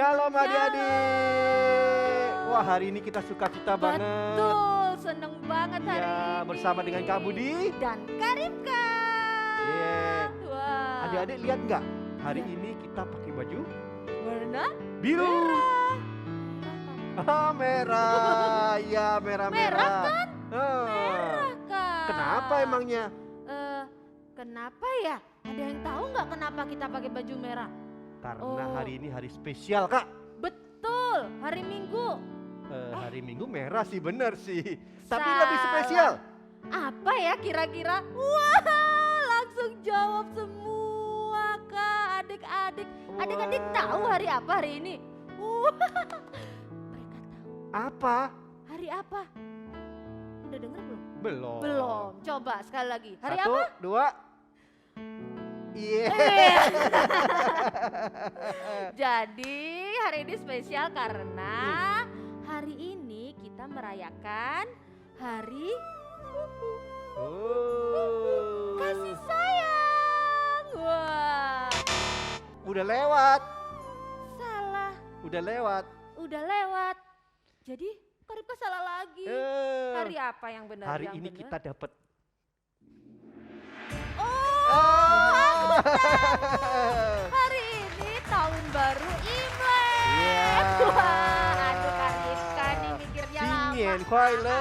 Shalom adik-adik. Wah, hari ini kita sukacita banget. Betul, seneng banget hari Ya, ini. bersama dengan Kak Budi Dan Karibka. Yeah. Wah. Adik-adik lihat nggak? Hari ini kita pakai baju Warna biru. merah. Ah, merah. Ya, merah-merah. Merah kan? Ah. Merah kan? Kenapa emangnya? Kenapa ya? Ada yang tahu nggak kenapa kita pakai baju merah? Karena Oh. hari ini hari spesial, Kak. Betul, hari Minggu. Hari Minggu merah sih, bener sih. Tapi Salah. lebih spesial. Apa ya kira-kira? Wah, langsung jawab semua Kak, adik-adik. Adik-adik Wah. tahu hari apa hari ini? Wah, mereka tahu. Apa? Hari apa? Udah denger belum? Belum. Belum. Coba sekali lagi. Hari Satu, apa? dua. Iya. Jadi hari ini spesial karena hari ini kita merayakan hari Oh. kasih sayang. Wah, Udah lewat. salah. Udah lewat. Udah lewat. Jadi Karibka salah lagi. Eh, Hari apa yang benar? hari yang ini benar? kita dapat. Oh, hari ini tahun baru Imlek. Iya. Wah, aduh Karibka nih mikirnya lama. Singin kuai le,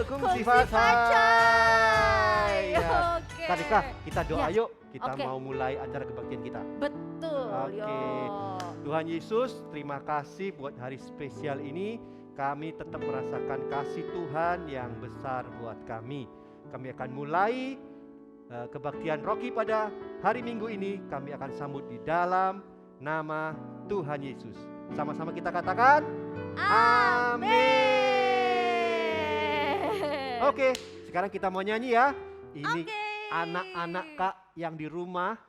kungsi fasai. Ya. Oke. Karika, kita doa Ya. yuk. Kita Oke. mau mulai acara kebaktian kita. Betul. Oke. Yo. Tuhan Yesus, terima kasih buat hari spesial ini. Kami tetap merasakan kasih Tuhan yang besar buat kami. Kami akan mulai kebaktian Rocky pada hari Minggu ini. Kami akan sambut di dalam nama Tuhan Yesus. Sama-sama kita katakan, Amin. Oke, sekarang kita mau nyanyi ya. Ini Oke. anak-anak Kak yang di rumah.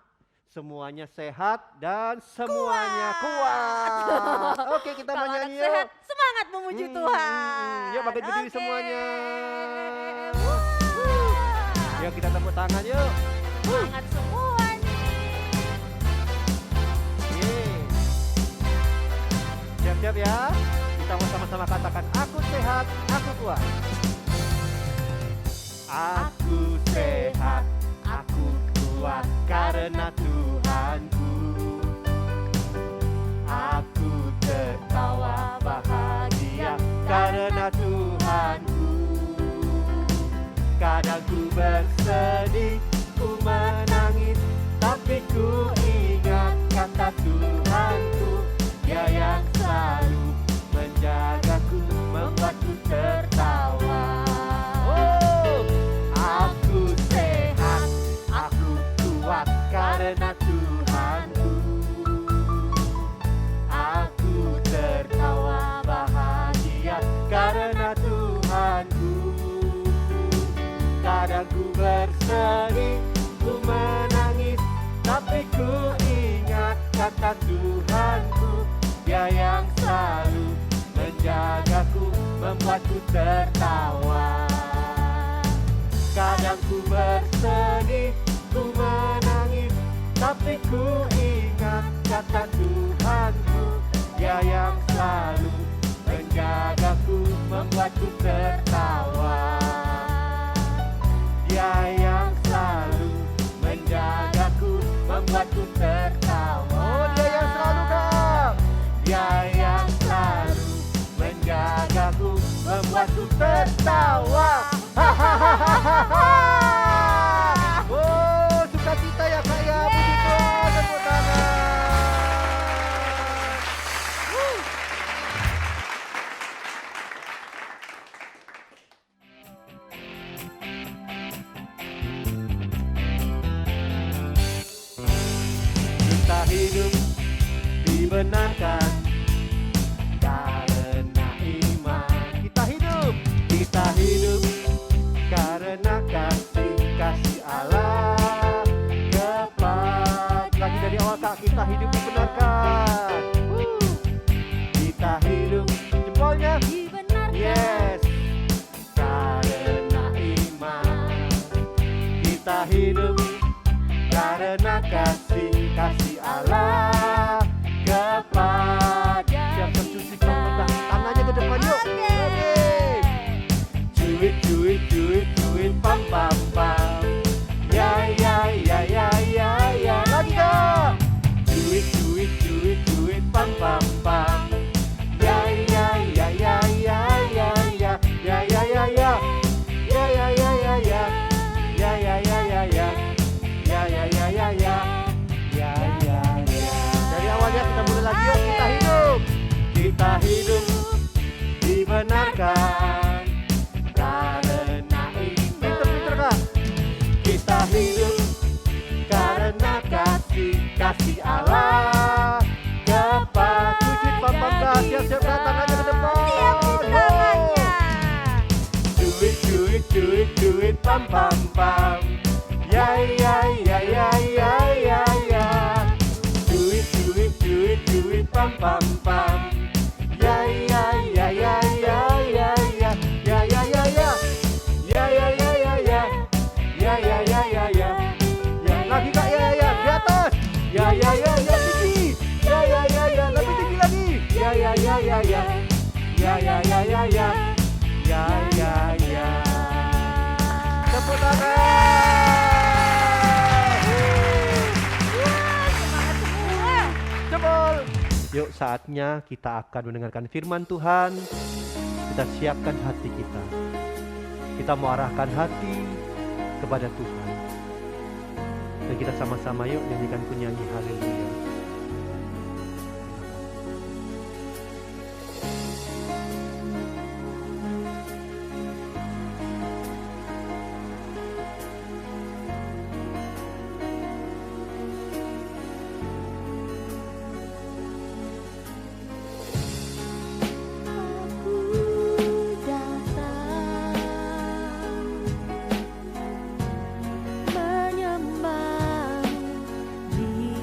Semuanya sehat dan semuanya kuat. Oke, kita mau Kalau anak nyanyi sehat, yuk. semangat memuji Tuhan. Yuk bangkit berdiri Oke. semuanya. Wah. Yuk kita tepuk tangan yuk. Semangat semua nih. Yeay. Siap-siap ya. Kita mau sama-sama katakan, aku sehat, aku kuat. Aku sehat, aku kuat karena Tuhanku. Aku tertawa bahagia karena Tuhanku. Kadang ku bersedih, ku menangis, tapi ku ingat kata Tuhanku. Dia yang selalu menjagaku, membuatku tertawa. Oh, aku sehat, aku kuat karena Tuhanku. Aku tertawa bahagia karena Tuhanku. Kadang ku bersedih, ku menangis, tapi ku ingat kata Tuhanku. Dia yang selalu menjagaku, membuatku tertawa. Kadang ku bersedih, ku menangis, tapi ku ingat kata Tuhanku. Dia yang selalu menjagaku, membuatku tertawa. Dia yang selalu menjagaku, membuatku tertawa. Oh, dia yang selalu Kak. Dia yang selalu menjagaku, membuatku tertawa. Hahaha. Oh, sukacita ya Kak ya. Puji Tuhan, tepuk tangan. Kita hidup dibenarkan karena iman. Kita hidup karena kasih Allah kepada. Lagi dari awal Kak, kita hidup dibenarkan. Kita hidup, jempolnya. Dibenarkan. Yes, karena iman. Kita hidup karena kasih Allah kepada kasih Allah tepat. Sujud pam-pam, siap-siap tangannya ke depan. Tangannya. Do it, pam-pam-pam. Ya, ya, ya, ya, ya, ya, ya. Do it, pam-pam-pam. Ya, ya, ya, ya, ya, ya, ya. Ya, ya, ya, ya. Ya, ya, ya, ya, ya. Ya, ya, ya, ya, ya. Ya, lagi Kak, ya, ya, di atas. Ya, ya, ya, ya, tinggi. Ya, ya, ya, ya, lebih tinggi lagi. Ya, ya, ya, ya, ya. Ya, ya, ya, ya, ya. Ya, ya, ya. Tepuk tangan. Semangat semua. Jempol. Yuk, saatnya kita akan mendengarkan firman Tuhan. Kita siapkan hati kita. Kita mau arahkan hati kepada Tuhan. Dan kita sama-sama yuk nyanyikan penyanyi haleluya. Aku datang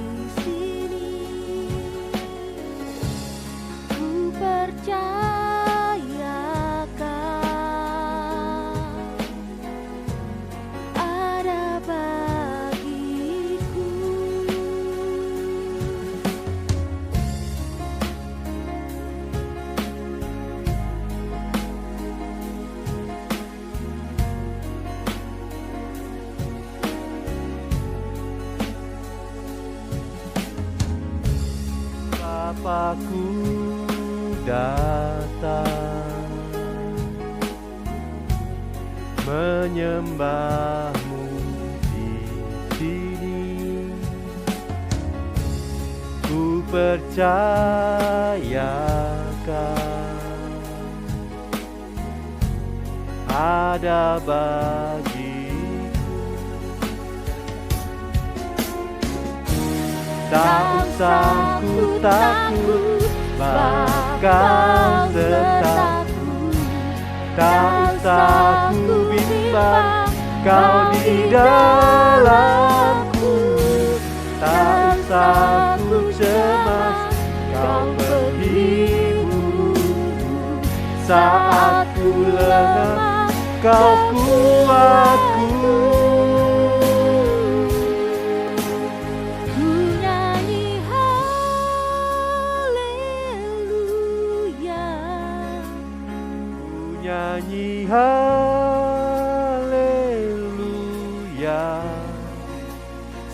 menyembahmu di sini. Ku percayakan ada bagiku. Bapakku datang menyembahmu di sini. Ku percayakan ada bagiku. Tak usah ku takut, bakal sertaku. Tak usah ku bimbang, kau di dalamku. Tak usah ku cemas, kau menghiburku. Saat ku lemah, kau kuatku. Ku nyanyi haleluya. Ku nyanyi haleluya.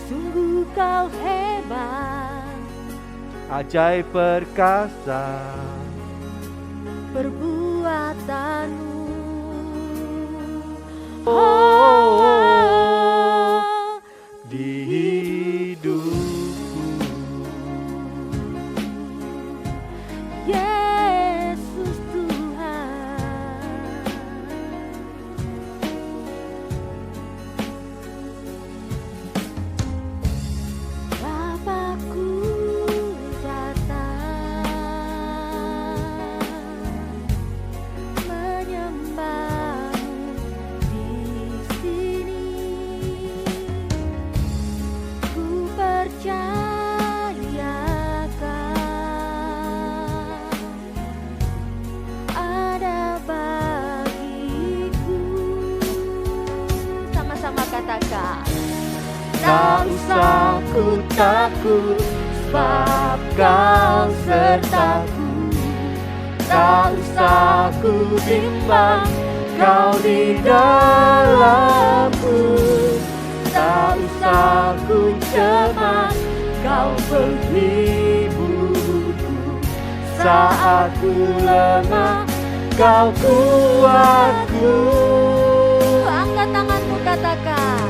Sungguh kau hebat, Ajaib perkasa, perbuatanmu. oh, di hidupku. Yesus Tuhan. Bapakku datang menyembahmu di sini. Ku percayakan ada bagiku. Sama-sama katakan. Tak usah ku takut, sebab kau sertaku. Tak usah ku bimbang, kau di dalamku. Tak usah ku cemas, kau penghiburku. Saat ku lemah, kau kuatku. Angkat tanganmu katakan.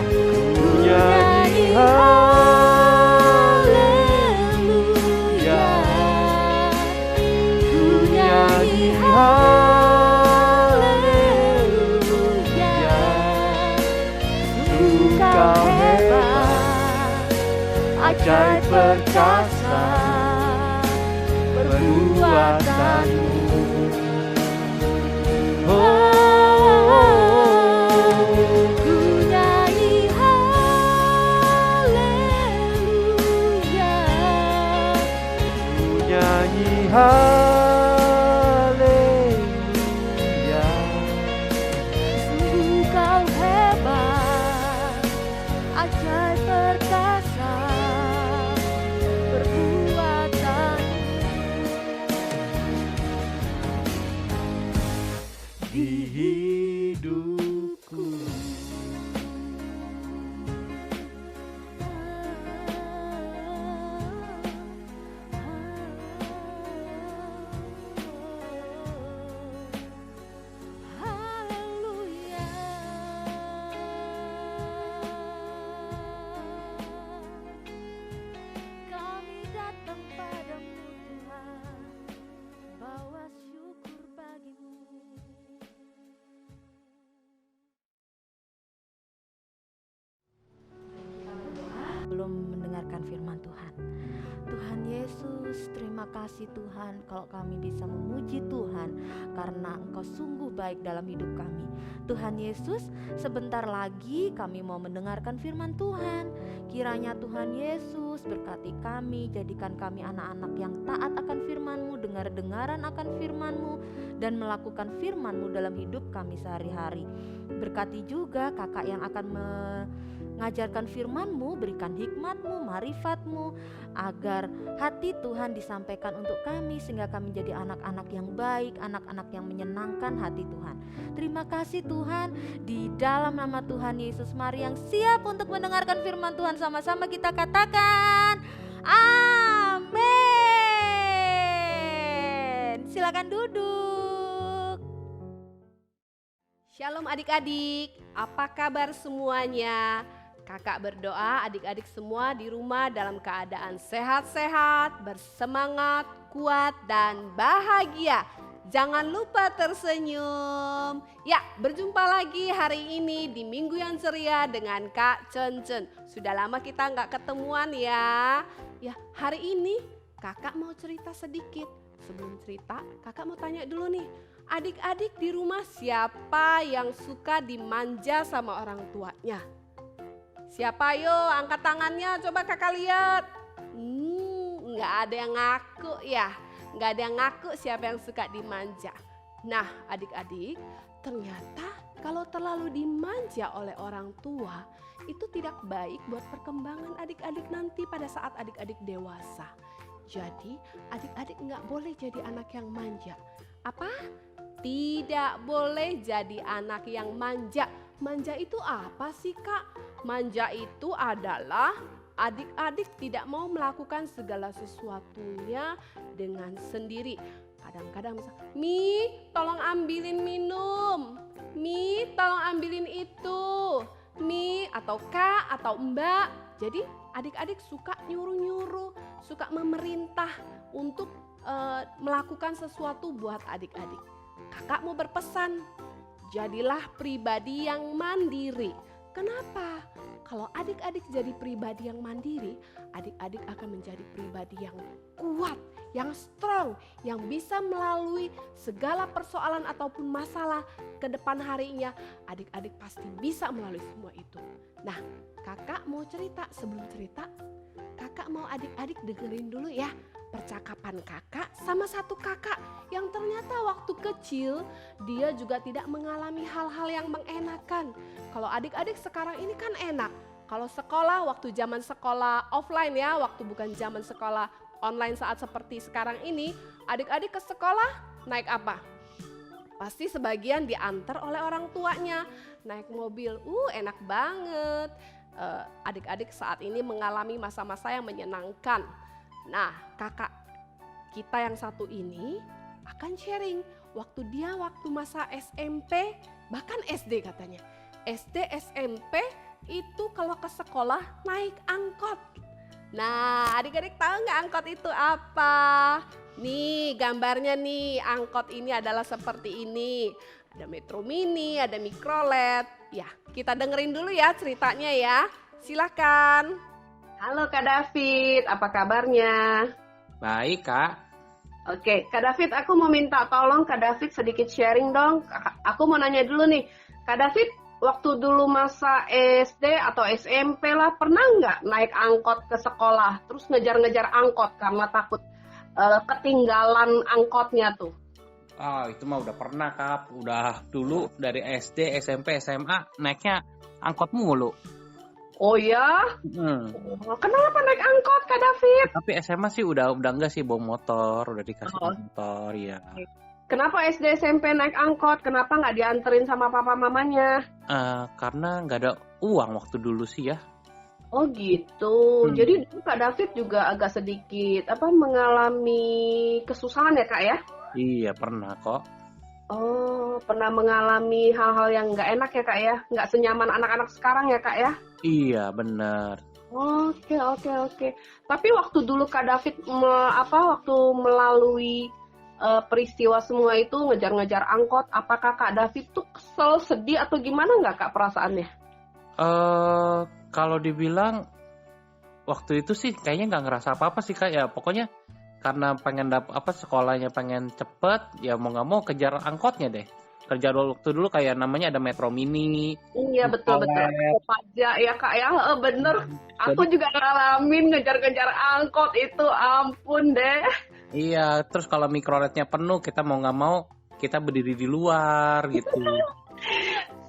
Ku nyanyi haleluya. Ku nyanyi haleluya. Sungguh kau hebat, ajaib perkasa perbuatanmu. Ku nyanyi haleluya, Ku nyanyi haleluya. sungguh kau hebat, ajaib perkasa perbuatanmu. Di hidupku. Haleluya. Kami datang padamu Tuhan, bawa syukur bagimu. Belum mendengarkan firman Tuhan. Tuhan Yesus, terima kasih Tuhan kalau kami bisa memuji Tuhan karena Engkau sungguh baik dalam hidup kami. Tuhan Yesus, sebentar lagi kami mau mendengarkan firman Tuhan. Kiranya Tuhan Yesus berkati kami, jadikan kami anak-anak yang taat akan firman-Mu, dengar-dengaran akan firman-Mu, dan melakukan firman-Mu dalam hidup kami sehari-hari. Berkati juga kakak yang akan mengajarkan firman-Mu, berikan hikmat-Mu, marifat-Mu, agar hati Tuhan disampaikan untuk kami sehingga kami menjadi anak-anak yang baik, anak-anak yang menyenangkan hati Tuhan. Terima kasih Tuhan, di dalam nama Tuhan Yesus, mari yang siap untuk mendengarkan firman Tuhan sama-sama kita katakan amin. Silakan duduk. Shalom adik-adik, apa kabar semuanya? Kakak berdoa adik-adik semua di rumah dalam keadaan sehat-sehat, bersemangat, kuat, dan bahagia. Jangan lupa tersenyum. Ya, berjumpa lagi hari ini di Minggu yang Ceria dengan Kak Cencen. Sudah lama kita nggak ketemuan ya. Ya, hari ini kakak mau cerita sedikit. Sebelum cerita, kakak mau tanya dulu nih. Adik-adik di rumah siapa yang suka dimanja sama orang tuanya? Siapa yo? Angkat tangannya, coba kakak lihat. Nggak ada yang ngaku ya. Nggak ada yang ngaku siapa yang suka dimanja. Nah adik-adik, ternyata kalau terlalu dimanja oleh orang tua, itu tidak baik buat perkembangan adik-adik nanti pada saat adik-adik dewasa. Jadi adik-adik nggak boleh jadi anak yang manja. Apa? Tidak boleh jadi anak yang manja. Manja itu apa sih Kak? Manja itu adalah adik-adik tidak mau melakukan segala sesuatunya dengan sendiri. Kadang-kadang misalnya, Mi tolong ambilin minum, Mi tolong ambilin itu, Mi atau Kak atau Mbak. Jadi adik-adik suka nyuruh-nyuruh, suka memerintah untuk melakukan sesuatu buat adik-adik. Kakak mau berpesan, jadilah pribadi yang mandiri. Kenapa? Kalau adik-adik jadi pribadi yang mandiri, adik-adik akan menjadi pribadi yang kuat, yang strong, yang bisa melalui segala persoalan ataupun masalah ke depan harinya. Adik-adik pasti bisa melalui semua itu. Nah, kakak mau cerita. Sebelum cerita, kakak mau adik-adik dengerin dulu ya percakapan kakak sama satu kakak yang ternyata waktu kecil dia juga tidak mengalami hal-hal yang mengenakan. Kalau adik-adik sekarang ini kan enak. Kalau sekolah, waktu zaman sekolah offline ya, waktu bukan zaman sekolah online saat seperti sekarang ini, adik-adik ke sekolah naik apa? Pasti sebagian diantar oleh orang tuanya, naik mobil, enak banget. Adik-adik saat ini mengalami masa-masa yang menyenangkan. Nah, kakak kita yang satu ini akan sharing waktu masa SMP, bahkan SD katanya. SD, SMP itu kalau ke sekolah naik angkot. Nah, adik-adik tahu nggak angkot itu apa? Nih gambarnya nih, angkot ini adalah seperti ini. Ada Metro Mini, ada Mikrolet. Ya, kita dengerin dulu ya ceritanya ya. Silakan. Halo Kak David, apa kabarnya? Baik, Kak. Oke, Kak David, aku mau minta tolong Kak David sedikit sharing dong. Aku mau nanya dulu nih, Kak David, waktu dulu masa SD atau SMP lah, pernah nggak naik angkot ke sekolah, terus ngejar-ngejar angkot karena takut ketinggalan angkotnya tuh? Itu mah udah pernah, Kak. Udah dulu dari SD, SMP, SMA naiknya angkot mulu. Oh ya? Kenapa naik angkot Kak David? Tapi SMA sih udah enggak sih, bawa motor, udah dikasih motor ya. Kenapa SD SMP naik angkot? Kenapa nggak dianterin sama papa mamanya? Karena nggak ada uang waktu dulu sih ya. Oh gitu. Jadi dulu Kak David juga agak sedikit mengalami kesusahan ya Kak ya? Iya, pernah kok. Oh, pernah mengalami hal-hal yang nggak enak ya Kak ya? Nggak senyaman anak-anak sekarang ya Kak ya? Iya, benar. Oke. Tapi waktu dulu Kak David waktu melalui peristiwa semua itu ngejar-ngejar angkot, apakah Kak David tuh kesel, sedih atau gimana nggak Kak perasaannya? Kalau dibilang waktu itu sih kayaknya nggak ngerasa apa-apa sih Kak ya. Pokoknya karena pengen sekolahnya pengen cepet, ya mau nggak mau kejar angkotnya deh. Kerja waktu dulu kayak namanya ada Metro Mini. Iya betul. Pajak ya Kak ya, bener. Aku juga ngalamin ngejar-ngejar angkot itu, ampun deh. Iya, terus kalau mikroletnya penuh, kita mau nggak mau kita berdiri di luar gitu.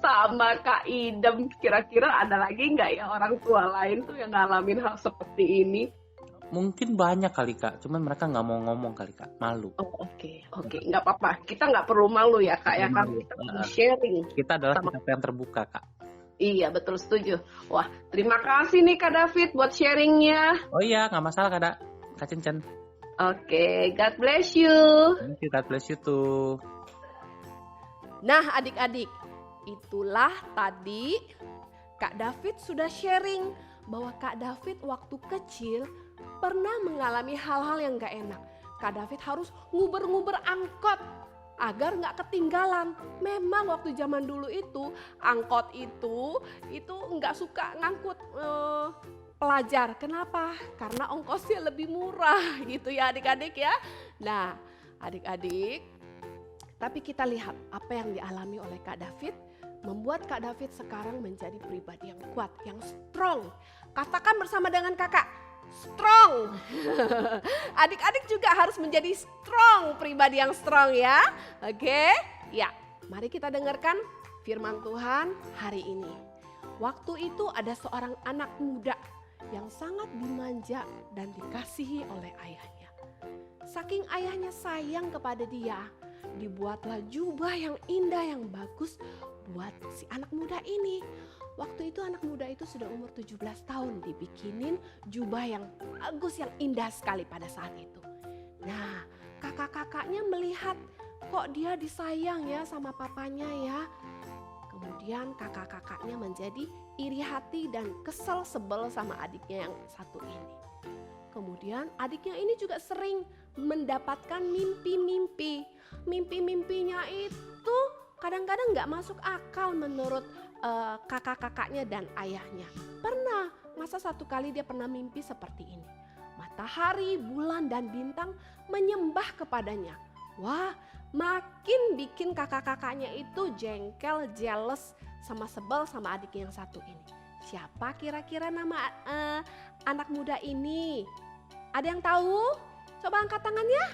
Sama Kak Idem, kira-kira ada lagi nggak ya orang tua lain tuh yang ngalamin hal seperti ini? Mungkin banyak kali Kak, cuman mereka nggak mau ngomong kali Kak, malu. Oh oke, nggak apa-apa. Kita nggak perlu malu ya Kak ya, kan kita perlu sharing. Kita adalah kita yang terbuka Kak. Iya betul, setuju. Wah, terima kasih nih Kak David buat sharingnya. Oh iya, nggak masalah Kak Cincin. Oke, God bless you. Thank you, God bless you too. Nah adik-adik, itulah tadi Kak David sudah sharing bahwa Kak David waktu kecil pernah mengalami hal-hal yang gak enak. Kak David harus nguber-nguber angkot agar gak ketinggalan. Memang waktu zaman dulu itu angkot itu gak suka ngangkut pelajar. Kenapa? Karena ongkosnya lebih murah gitu ya adik-adik ya. Nah adik-adik, tapi kita lihat apa yang dialami oleh Kak David membuat Kak David sekarang menjadi pribadi yang kuat, yang strong. Katakan bersama dengan kakak, strong. Adik-adik juga harus menjadi strong, pribadi yang strong ya. Oke? Ya, mari kita dengarkan firman Tuhan hari ini. Waktu itu ada seorang anak muda yang sangat dimanja dan dikasihi oleh ayahnya. Saking ayahnya sayang kepada dia, dibuatlah jubah yang indah, yang bagus buat si anak muda ini. Waktu itu anak muda itu sudah umur 17 tahun, dibikinin jubah yang bagus, yang indah sekali pada saat itu. Nah, kakak-kakaknya melihat kok dia disayang ya sama papanya ya. Kemudian kakak-kakaknya menjadi iri hati dan kesel sebel sama adiknya yang satu ini. Kemudian adiknya ini juga sering mendapatkan mimpi-mimpi. Mimpi-mimpinya itu kadang-kadang gak masuk akal menurut kakak-kakaknya dan ayahnya. Pernah, masa satu kali dia pernah mimpi seperti ini. Matahari, bulan, dan bintang menyembah kepadanya. Wah, makin bikin kakak-kakaknya itu jengkel, jealous, sama sebel sama adiknya yang satu ini. Siapa kira-kira nama anak muda ini? Ada yang tahu? Coba angkat tangannya.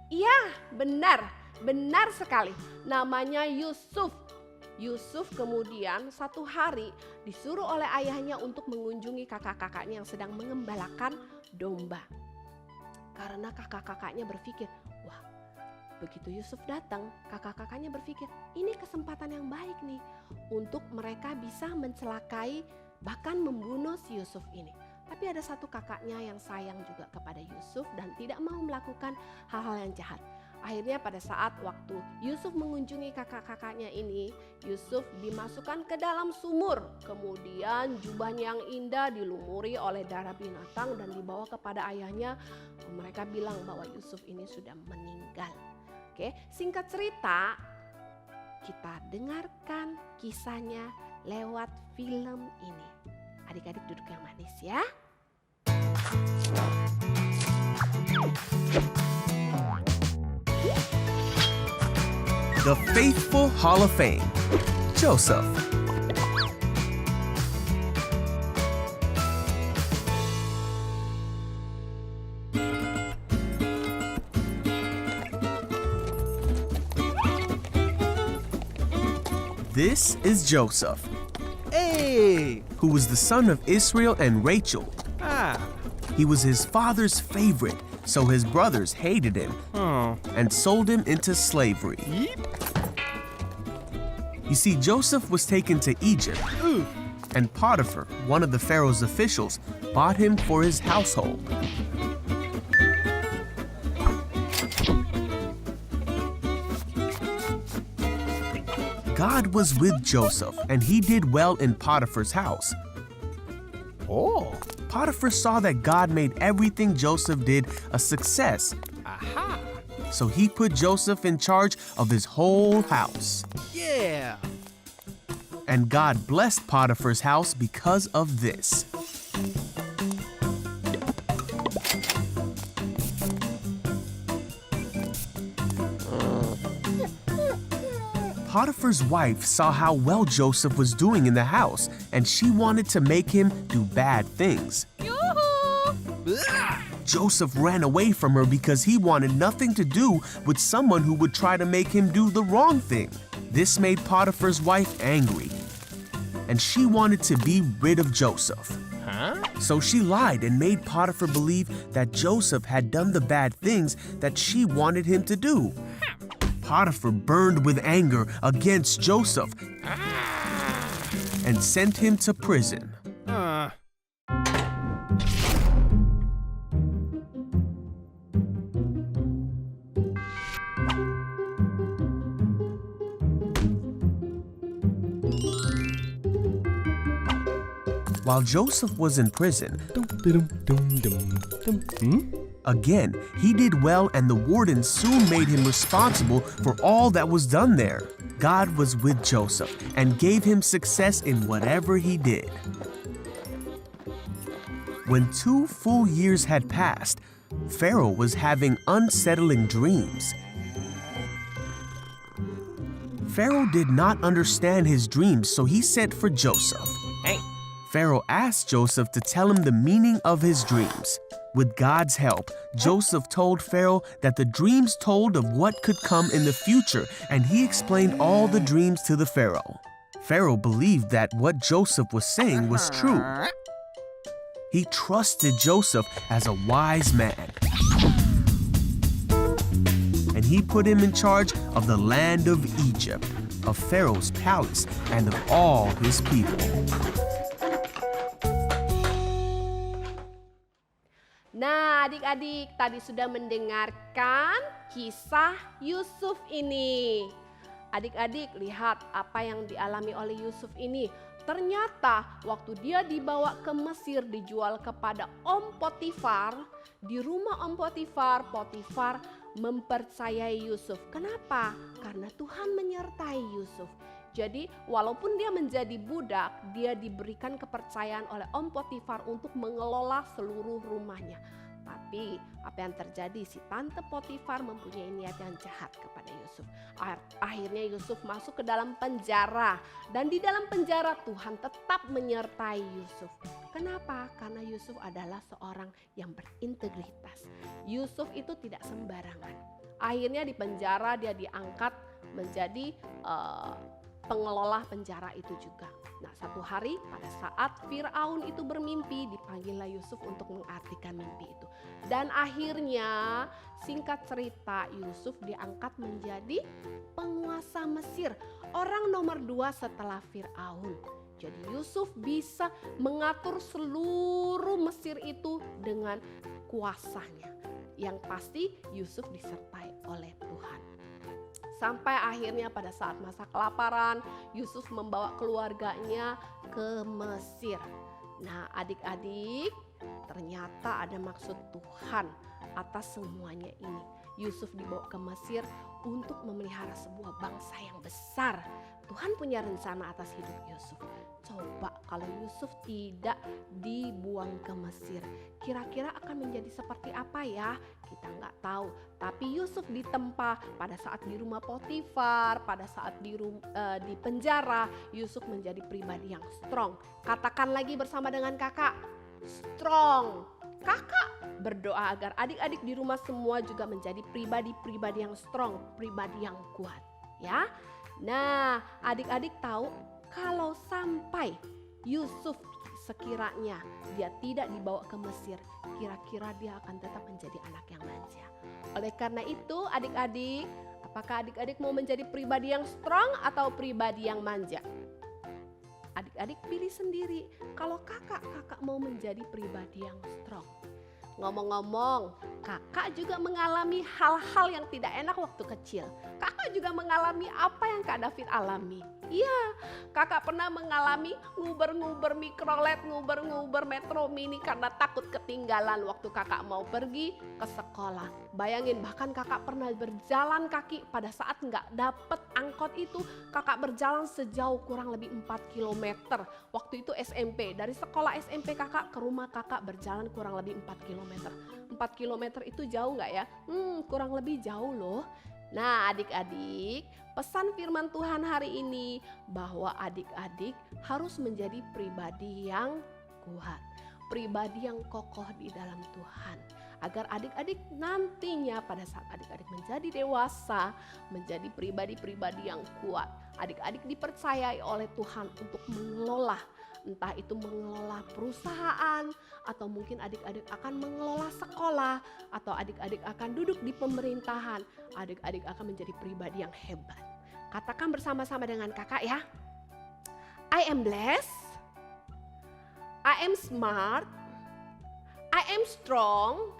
Iya, benar sekali. Namanya Yusuf. Yusuf kemudian satu hari disuruh oleh ayahnya untuk mengunjungi kakak-kakaknya yang sedang mengembalakan domba. Karena kakak-kakaknya berpikir, wah, begitu Yusuf datang, kakak-kakaknya berpikir, ini kesempatan yang baik nih untuk mereka bisa mencelakai bahkan membunuh si Yusuf ini. Tapi ada satu kakaknya yang sayang juga kepada Yusuf dan tidak mau melakukan hal-hal yang jahat. Akhirnya pada saat waktu Yusuf mengunjungi kakak-kakaknya ini, Yusuf dimasukkan ke dalam sumur. Kemudian jubahnya yang indah dilumuri oleh darah binatang dan dibawa kepada ayahnya. Mereka bilang bahwa Yusuf ini sudah meninggal. Oke, singkat cerita, kita dengarkan kisahnya lewat film ini. Adik-adik duduk yang manis ya. The Faithful Hall of Fame. Joseph. This is Joseph, Hey! who was the son of Israel and Rachel. Ah. He was his father's favorite, so his brothers hated him Oh. and sold him into slavery. You see, Joseph was taken to Egypt, and Potiphar, one of the Pharaoh's officials, bought him for his household. God was with Joseph, and he did well in Potiphar's house. Oh. Potiphar saw that God made everything Joseph did a success. Aha. So he put Joseph in charge of his whole house. Yeah. And God blessed Potiphar's house because of this. Potiphar's wife saw how well Joseph was doing in the house, and she wanted to make him do bad things. Joseph ran away from her because he wanted nothing to do with someone who would try to make him do the wrong thing. This made Potiphar's wife angry, and she wanted to be rid of Joseph. So she lied and made Potiphar believe that Joseph had done the bad things that she wanted him to do. Potiphar burned with anger against Joseph and sent him to prison. While Joseph was in prison, again, he did well, and the warden soon made him responsible for all that was done there. God was with Joseph and gave him success in whatever he did. When 2 full years had passed, Pharaoh was having unsettling dreams. Pharaoh did not understand his dreams, so he sent for Joseph. Pharaoh asked Joseph to tell him the meaning of his dreams. With God's help, Joseph told Pharaoh that the dreams told of what could come in the future, and he explained all the dreams to the Pharaoh. Pharaoh believed that what Joseph was saying was true. He trusted Joseph as a wise man, and he put him in charge of the land of Egypt, of Pharaoh's palace, and of all his people. Nah, adik-adik tadi sudah mendengarkan kisah Yusuf ini. Adik-adik lihat apa yang dialami oleh Yusuf ini. Ternyata waktu dia dibawa ke Mesir dijual kepada Om Potifar. Di rumah Om Potifar, Potifar mempercayai Yusuf. Kenapa? Karena Tuhan menyertai Yusuf. Jadi walaupun dia menjadi budak, dia diberikan kepercayaan oleh Om Potifar untuk mengelola seluruh rumahnya. Tapi apa yang terjadi? Si tante Potifar mempunyai niat yang jahat kepada Yusuf. Akhirnya Yusuf masuk ke dalam penjara. Dan di dalam penjara Tuhan tetap menyertai Yusuf. Kenapa? Karena Yusuf adalah seorang yang berintegritas. Yusuf itu tidak sembarangan. Akhirnya di penjara dia diangkat menjadi pengelola penjara itu juga. Nah, satu hari pada saat Firaun itu bermimpi, dipanggillah Yusuf untuk mengartikan mimpi itu. Dan akhirnya singkat cerita Yusuf diangkat menjadi penguasa Mesir, orang nomor 2 setelah Firaun. Jadi Yusuf bisa mengatur seluruh Mesir itu dengan kuasanya. Yang pasti Yusuf disertai oleh Tuhan. Sampai akhirnya pada saat masa kelaparan, Yusuf membawa keluarganya ke Mesir. Nah, adik-adik, ternyata ada maksud Tuhan atas semuanya ini. Yusuf dibawa ke Mesir untuk memelihara sebuah bangsa yang besar. Tuhan punya rencana atas hidup Yusuf. Coba kalau Yusuf tidak dibuang ke Mesir, kira-kira akan menjadi seperti apa ya? Kita nggak tahu. Tapi Yusuf ditempa pada saat di rumah Potifar, pada saat di penjara, Yusuf menjadi pribadi yang strong. Katakan lagi bersama dengan kakak, strong. Kakak berdoa agar adik-adik di rumah semua juga menjadi pribadi-pribadi yang strong, pribadi yang kuat, ya. Nah, adik-adik tahu kalau sampai Yusuf sekiranya dia tidak dibawa ke Mesir, kira-kira dia akan tetap menjadi anak yang manja. Oleh karena itu adik-adik, apakah adik-adik mau menjadi pribadi yang strong atau pribadi yang manja? Adik-adik pilih sendiri. Kalau kakak mau menjadi pribadi yang strong. Ngomong-ngomong, kakak juga mengalami hal-hal yang tidak enak waktu kecil. Kakak juga mengalami apa yang Kak David alami. Iya, kakak pernah mengalami nguber-nguber mikrolet, nguber-nguber metro mini karena takut ketinggalan waktu kakak mau pergi ke sekolah. Bayangin, bahkan kakak pernah berjalan kaki pada saat nggak dapet angkot itu. Kakak berjalan sejauh kurang lebih 4 km. Waktu itu SMP, dari sekolah SMP kakak ke rumah kakak berjalan kurang lebih 4 km. 4 km itu jauh nggak ya? Kurang lebih jauh loh. Nah adik-adik, pesan firman Tuhan hari ini bahwa adik-adik harus menjadi pribadi yang kuat, pribadi yang kokoh di dalam Tuhan. Agar adik-adik nantinya pada saat adik-adik menjadi dewasa, menjadi pribadi-pribadi yang kuat. Adik-adik dipercayai oleh Tuhan untuk mengelola, entah itu mengelola perusahaan, atau mungkin adik-adik akan mengelola sekolah, atau adik-adik akan duduk di pemerintahan. Adik-adik akan menjadi pribadi yang hebat. Katakan bersama-sama dengan kakak ya. I am blessed, I am smart, I am strong,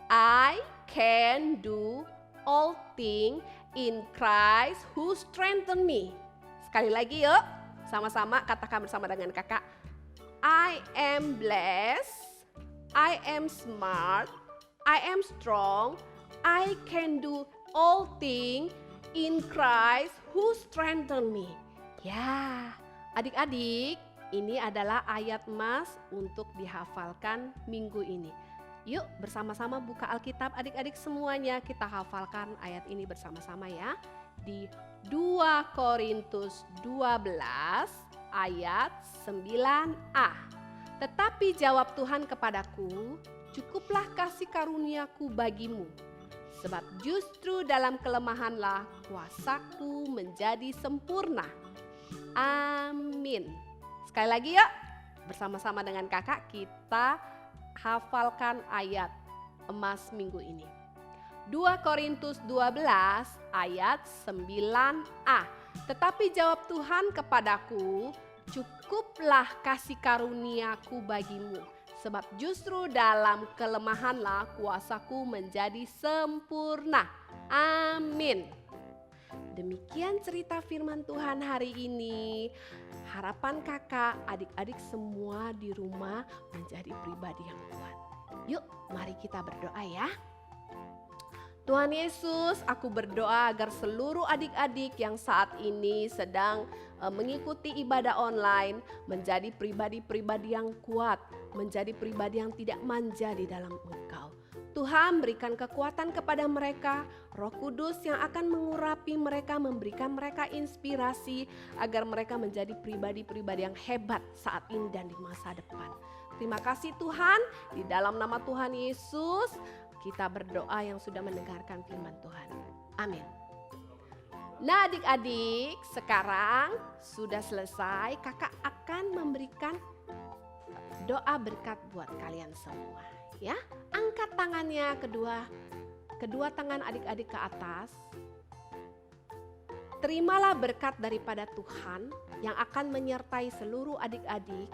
I can do all things in Christ who strengthen me. Sekali lagi yuk, sama-sama katakan bersama dengan kakak. I am blessed, I am smart, I am strong, I can do all things in Christ who strengthen me. Ya, adik-adik, ini adalah ayat emas untuk dihafalkan minggu ini. Yuk bersama-sama buka Alkitab adik-adik semuanya, kita hafalkan ayat ini bersama-sama ya. Di 2 Korintus 12 ayat 9a. Tetapi jawab Tuhan kepadaku, cukuplah kasih karuniaku bagimu. Sebab justru dalam kelemahanlah kuasaku menjadi sempurna. Amin. Sekali lagi yuk, bersama-sama dengan kakak kita hafalkan ayat emas minggu ini. 2 Korintus 12 ayat 9a. Tetapi jawab Tuhan kepadaku, cukuplah kasih karuniaku bagimu. Sebab justru dalam kelemahanlah kuasaku menjadi sempurna. Amin. Demikian cerita firman Tuhan hari ini. Harapan kakak, adik-adik semua di rumah menjadi pribadi yang kuat. Yuk, mari kita berdoa ya. Tuhan Yesus, aku berdoa agar seluruh adik-adik yang saat ini sedang mengikuti ibadah online menjadi pribadi-pribadi yang kuat, menjadi pribadi yang tidak manja di dalam Engkau. Tuhan, berikan kekuatan kepada mereka, Roh Kudus yang akan mengurapi mereka, memberikan mereka inspirasi agar mereka menjadi pribadi-pribadi yang hebat saat ini dan di masa depan. Terima kasih Tuhan, di dalam nama Tuhan Yesus kita berdoa yang sudah mendengarkan firman Tuhan. Amin. Nah adik-adik, sekarang sudah selesai, kakak akan memberikan doa berkat buat kalian semua. Ya, angkat tangannya kedua tangan adik-adik ke atas. Terimalah berkat daripada Tuhan yang akan menyertai seluruh adik-adik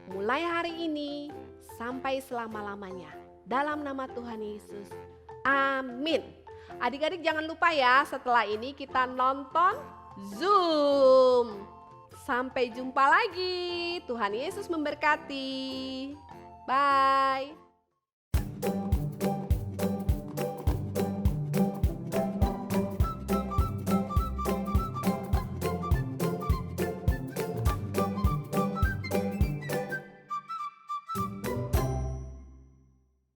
mulai hari ini sampai selama-lamanya. Dalam nama Tuhan Yesus, amin. Adik-adik jangan lupa ya, setelah ini kita nonton Zoom. Sampai jumpa lagi, Tuhan Yesus memberkati. Bye.